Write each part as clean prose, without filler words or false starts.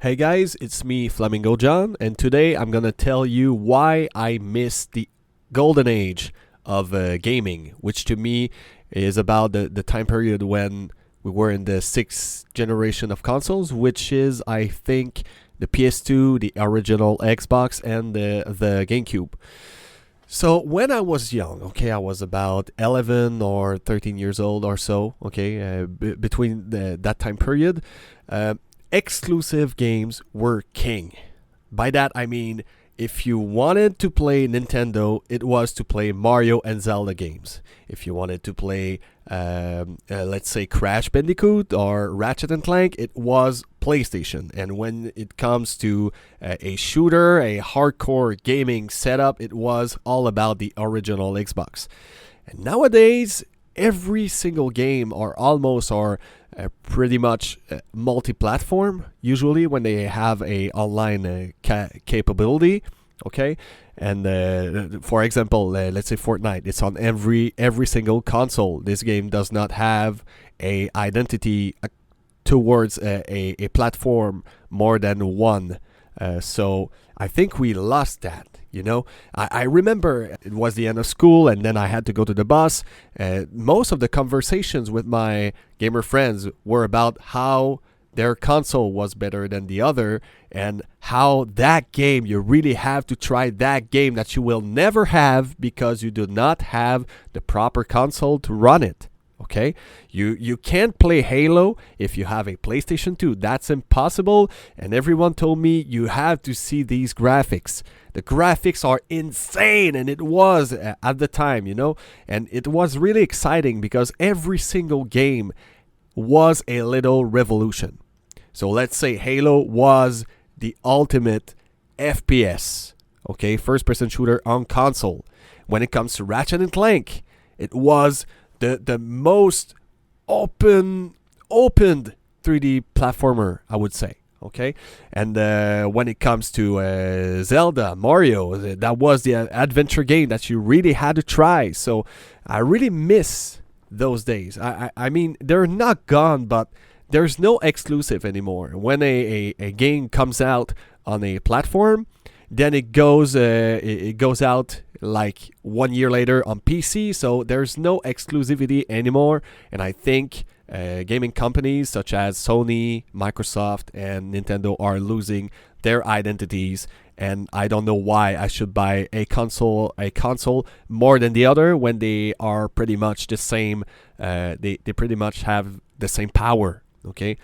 Hey guys, it's me, Flamingo John, and today I'm gonna tell you why I miss the golden age of gaming, which to me is about the time period when we were in the sixth generation of consoles, which is, I think, the PS2, the original Xbox, and the GameCube. So when I was young, okay, I was about 11 or 13 years old or so, okay, between that time period. Uh, Exclusive games were king. By that I mean, if you wanted to play Nintendo, it was to play Mario and Zelda games. If you wanted to play, let's say, Crash Bandicoot or Ratchet and Clank, it was PlayStation. And when it comes to a shooter, a hardcore gaming setup, it was all about the original Xbox. And nowadays, every single game or almost are pretty much multi-platform, usually when they have a online capability, okay. And for example, let's say Fortnite, it's on every single console. This game does not have a identity towards a platform more than one. So I think we lost that. I remember it was the end of school and then I had to go to the bus. Most of the conversations with my gamer friends were about how their console was better than the other and how that game, you really have to try that game that you will never have because you do not have the proper console to run it. Okay, you can't play Halo if you have a PlayStation 2. That's impossible. And everyone told me you have to see these graphics. The graphics are insane, and it was at the time, and it was really exciting because every single game was a little revolution. So let's say Halo was the ultimate FPS, okay, first-person shooter on console. When it comes to Ratchet and Clank, it was the most opened 3D platformer, I would say. Okay, and when it comes to Zelda, Mario, that was the adventure game that you really had to try. So I really miss those days. I mean, they're not gone, but there's no exclusive anymore. When a game comes out on a platform, then it goes out like 1 year later on PC. So there's no exclusivity anymore, and I think gaming companies such as Sony, Microsoft, and Nintendo are losing their identities. And I don't know why I should buy a console more than the other when they are pretty much the same. They pretty much have the same power. Okay.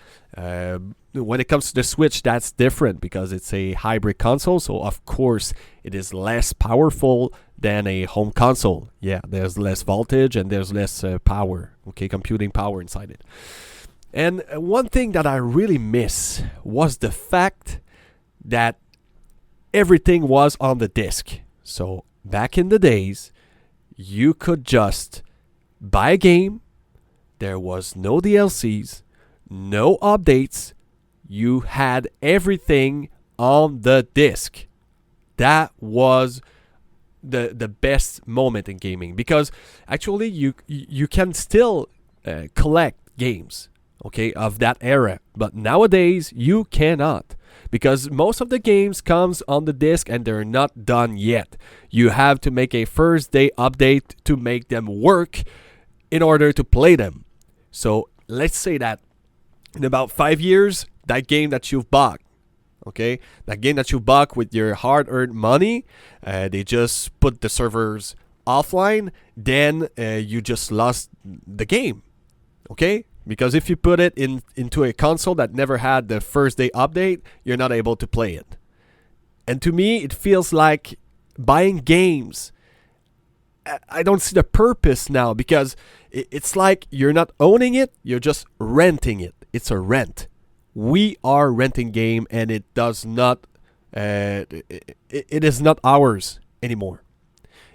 When it comes to the Switch, that's different because it's a hybrid console. So of course it is less powerful than a home console. Yeah, there's less voltage and there's less power. Okay, computing power inside it. And one thing that I really miss was the fact that everything was on the disc. So back in the days, you could just buy a game. There was no DLCs, no updates. You had everything on the disc. That was the best moment in gaming because actually you can still collect games, okay, of that era, but nowadays you cannot because most of the games comes on the disc and they're not done yet. You have to make a first day update to make them work in order to play them. So let's say that in about 5 years, that game that you've bought, okay, that game that you bought with your hard-earned money, they just put the servers offline, then you just lost the game, okay? Because if you put it into a console that never had the first day update, you're not able to play it. And to me, it feels like buying games. I don't see the purpose now because it's like you're not owning it, you're just renting it. It's a rent. We are renting game and it does not it is not ours anymore.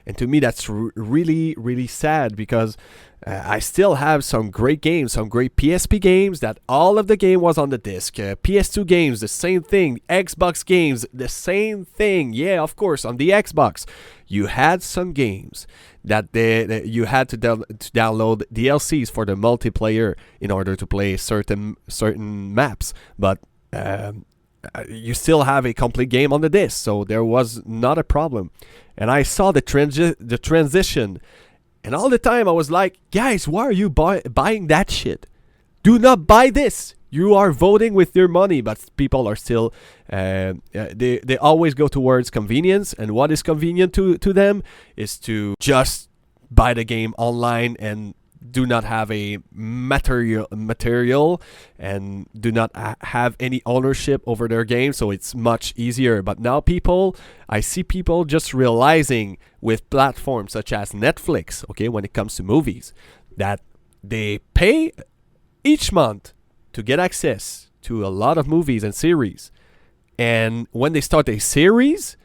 And to me that's really, really sad because I still have some great games, some great PSP games that all of the game was on the disc. PS2 games, the same thing. Xbox games, the same thing. Yeah, of course, on the Xbox, you had some games that you had to download DLCs for the multiplayer in order to play certain maps. But you still have a complete game on the disc, so there was not a problem. And I saw the transition, and all the time I was like, guys, why are you buying that shit? Do not buy this. You are voting with your money, but people are still, they always go towards convenience. And what is convenient to them is to just buy the game online and do not have a material and do not have any ownership over their game, so it's much easier. But now I see people just realizing with platforms such as Netflix, okay, when it comes to movies, that they pay each month to get access to a lot of movies and series, and when they start a series,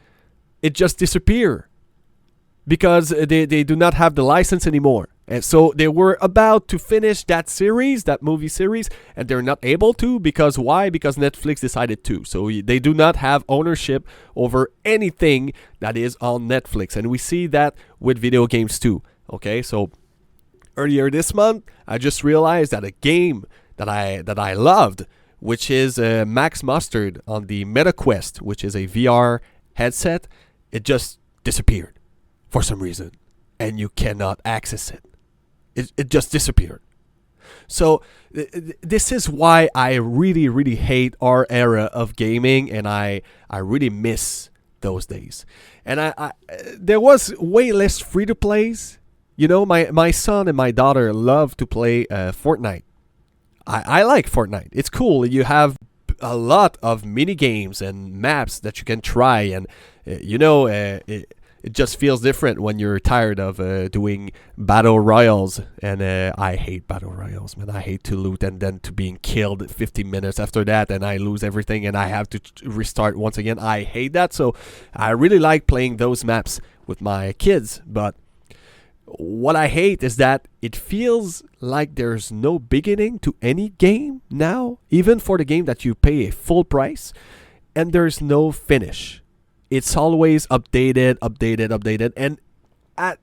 it just disappears because they do not have the license anymore. And so they were about to finish that series, that movie series, and they're not able to. Because why? Because Netflix decided to. So they do not have ownership over anything that is on Netflix. And we see that with video games too. Okay, so earlier this month, I just realized that a game that I loved, which is Max Mustard on the MetaQuest, which is a VR headset, it just disappeared for some reason, and you cannot access it. It just disappeared. So this is why I really, really hate our era of gaming, and I really miss those days. And I there was way less free-to-plays. You know, my son and my daughter love to play Fortnite. I like Fortnite. It's cool. You have a lot of mini games and maps that you can try, and it just feels different when you're tired of doing battle royals. And I hate battle royals, man. I hate to loot and then to being killed 15 minutes after that, and I lose everything and I have to restart once again. I hate that. So I really like playing those maps with my kids. But what I hate is that it feels like there's no beginning to any game now, even for the game that you pay a full price, and there's no finish. It's always updated, and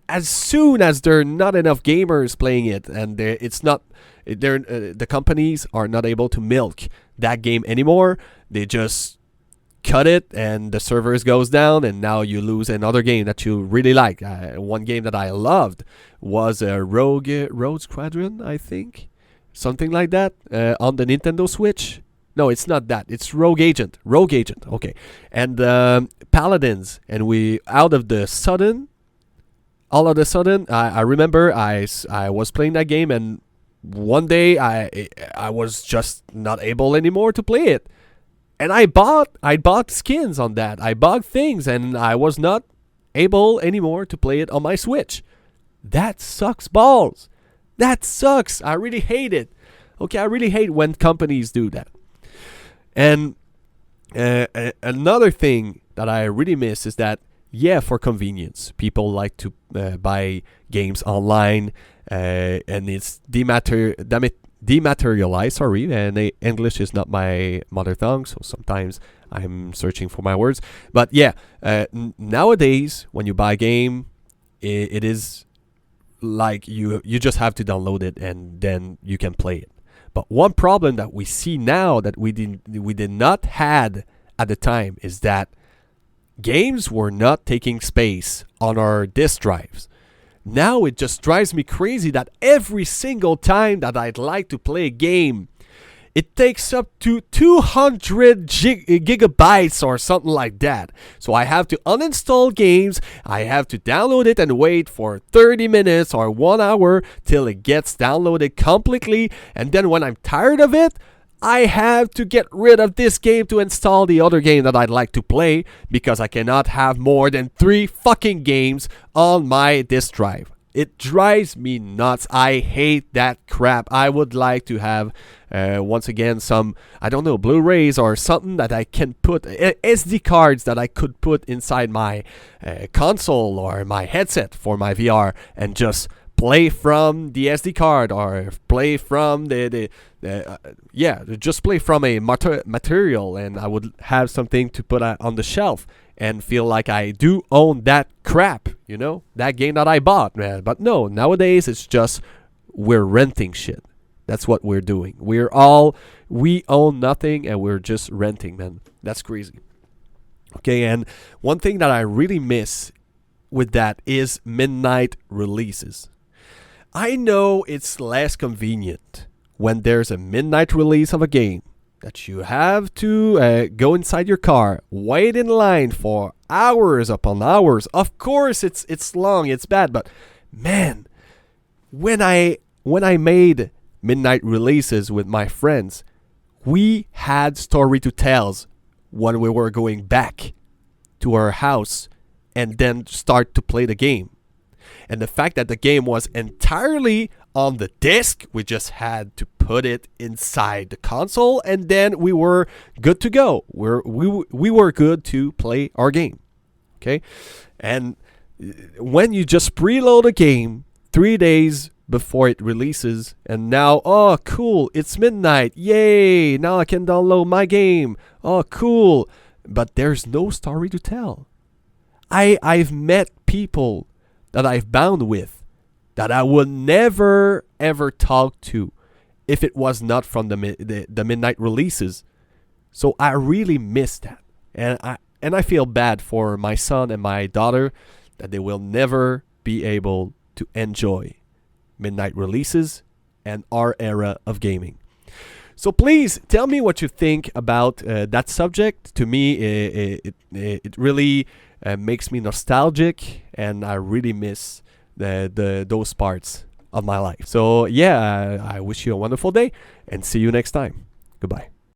as soon as there are not enough gamers playing it, and the companies are not able to milk that game anymore, they just cut it, and the servers goes down, and now you lose another game that you really like. One game that I loved was Rogue Squadron, I think, something like that, on the Nintendo Switch. No, it's not that. It's Rogue Agent. Okay. And Paladins. And all of the sudden, I remember I was playing that game, and one day I was just not able anymore to play it. And I bought skins on that. I bought things, and I was not able anymore to play it on my Switch. That sucks balls. That sucks. I really hate it. Okay, I really hate when companies do that. And another thing that I really miss is that, for convenience, people like to buy games online, and it's dematerialized. Sorry, and English is not my mother tongue, so sometimes I'm searching for my words. But nowadays, when you buy a game, it is like you just have to download it, and then you can play it. But one problem that we see now that we did not had at the time is that games were not taking space on our disk drives. Now it just drives me crazy that every single time that I'd like to play a game, it takes up to 200 gigabytes or something like that. So I have to uninstall games, I have to download it and wait for 30 minutes or 1 hour till it gets downloaded completely. And then when I'm tired of it, I have to get rid of this game to install the other game that I'd like to play, because I cannot have more than 3 fucking games on my disk drive. It drives me nuts. I hate that crap. I would like to have, once again, some, I don't know, Blu-rays or something that I can put, SD cards that I could put inside my console or my headset for my VR, and just play from the SD card, or play from just play from a material, and I would have something to put on the shelf and feel like I do own that crap, that game that I bought, man. But no, nowadays it's just we're renting shit. That's what we're doing. We own nothing and we're just renting, man. That's crazy. Okay, and one thing that I really miss with that is midnight releases. I know it's less convenient when there's a midnight release of a game that you have to go inside your car, wait in line for hours upon hours. Of course, it's long, it's bad, but man, when I made midnight releases with my friends, we had story to tell when we were going back to our house and then start to play the game. And the fact that the game was entirely on the disc, we just had to put it inside the console and then we were good to go. We were good to play our game. Okay? And when you just preload a game 3 days before it releases and now, oh cool, it's midnight, yay, now I can download my game, oh cool, but there's no story to tell. I've met people that I've bound with that I would never ever talk to if it was not from the midnight releases. So I really miss that, and I feel bad for my son and my daughter that they will never be able to enjoy midnight releases and our era of gaming. So please tell me what you think about that subject. To me, it really makes me nostalgic, and I really miss those parts of my life. So yeah, I wish you a wonderful day, and see you next time. Goodbye.